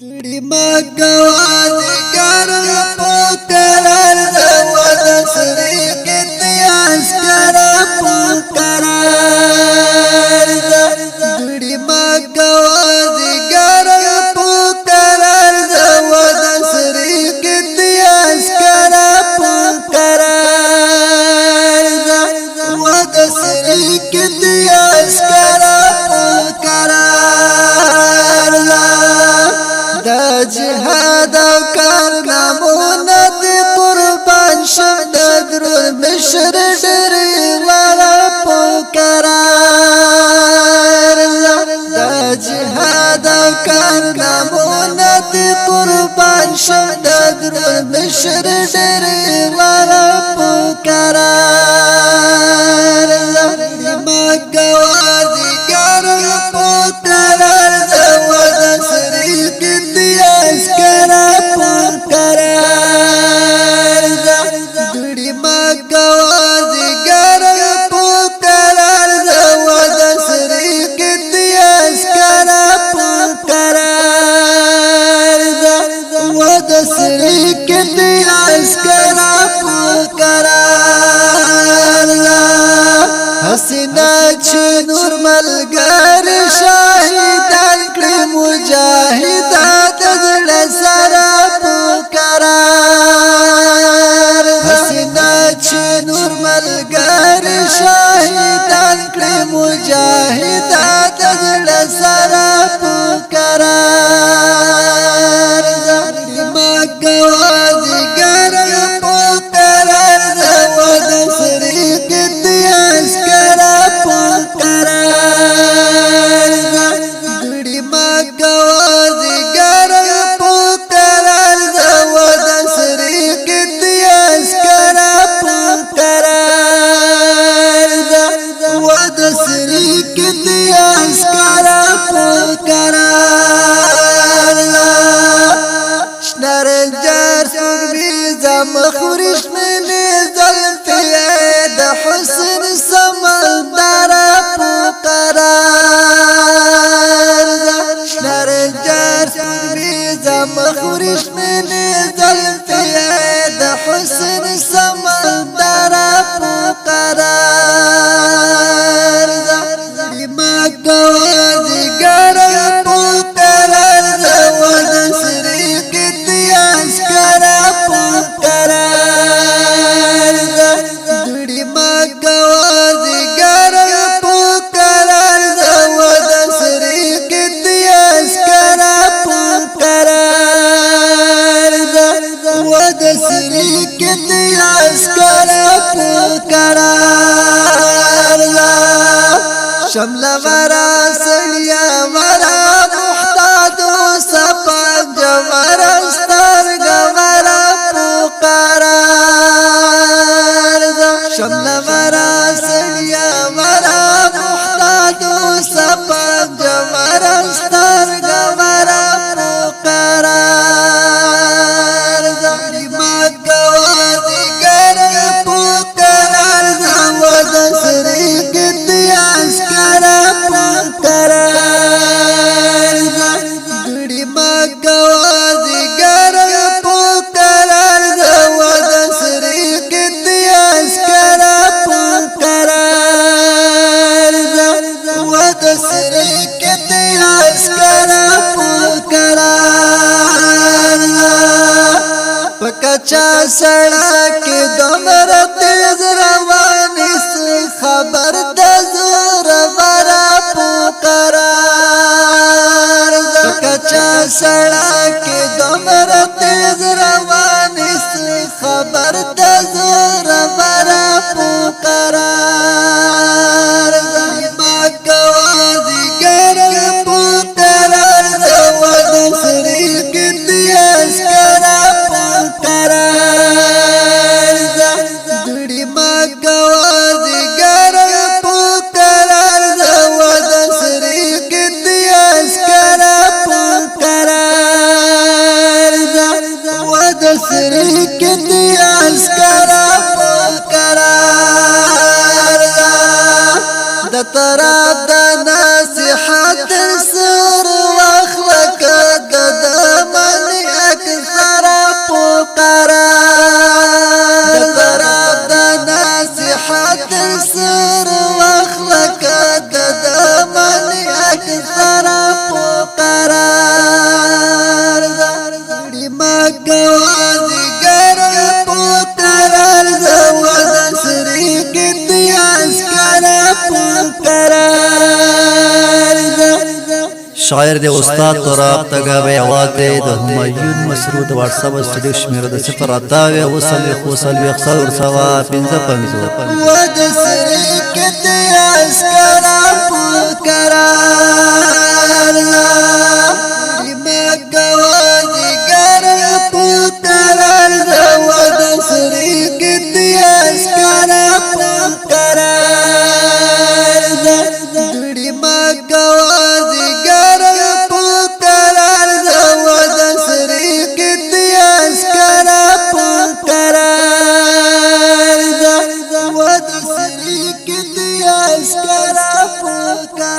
دړي ما کوازي ګر په قرار زو د سري کې تیاس کر په قرار دړي ما کوازي ګر په قرار زو د سري کې تیاس کر په قرار زو د سري کې تیاس کر په قرار جهاد او کارنامونه دي قربان شم د درود مشر ډېرې والا په قرار د جهاد او کارنامونه دي قربان شم د درود مشر ډېرې والا په قرار ما کوازي ګر په قرار زو د سري کې تیاس کر په قرار دړي ما کوازي ګر په قرار زو د سري کې تیاس کر په قرار زو د سري کې تیاس کر په قرار حسنا چې نور ملګر شاهدان کړي مجاهدات زړه سره په قرار حسنا چې نور ملګر شاهدان کړي مجاهدات زړه سره په قرار ما کوازي ګر په قرار زو د سري کې تیاس کر په قرار دړي ما کوازي ګر په قرار زو د سري کې تیاس کر په قرار زو د سري کې تیاس کر په قرار شنرنجر سوربي زمخورش من زلفي د حسن سمندر په قرار شنرنجر سوربي زمخورش من زلفي د حسن سمندر په قرار ما کوازي ګر په قرار زو د سري کې تیاس کر په قرار دړي ما کوازي ګر په قرار زو د سري کې تیاس کر په قرار زو د سري کې تیاس کر په قرار شمل ورا سړیا ورا محتاج سپن جوړ ستر ګورا په قرار شمل ورا سړیا ورا محتاج سپن جوړ ستر ګورا په قرار ما کوازي ګر په قرار زو د سري کې تیاس کر په قرار دړي ما کوازي ګر په قرار زو د سري کې تیاس کر په قرار زو د سري کې تیاس کر په قرار پکچا سړا کې دمر تیز رواني خبر د زور ورا په قرار پکچا سړا کې دمر تیز رواني خبر د زور ورا په قرار ما کوازي ګر په قرار زو د سري کې تیاس کر په قرار دړي ما کوازي ګر په قرار زو د سري کې تیاس کر په قرار زو د سري کې تیاس کر په قرار د طرف د نصيحت سر واخلك د شاعر دے استاد تراب تگاوے آواز دے دا ہمایون مسرود واتساپ اسٹوڈیو شمیر دا 0 وصل خوصل ویخصل ورسوا 55 ود سرکت اسکرا پکرار لما گوازی گر پکرار ود سرکت اسکرا پکرار لما گوازی گر پکرار ود سرکت اسکرا پکرار ود سرکت اسکرا پکرار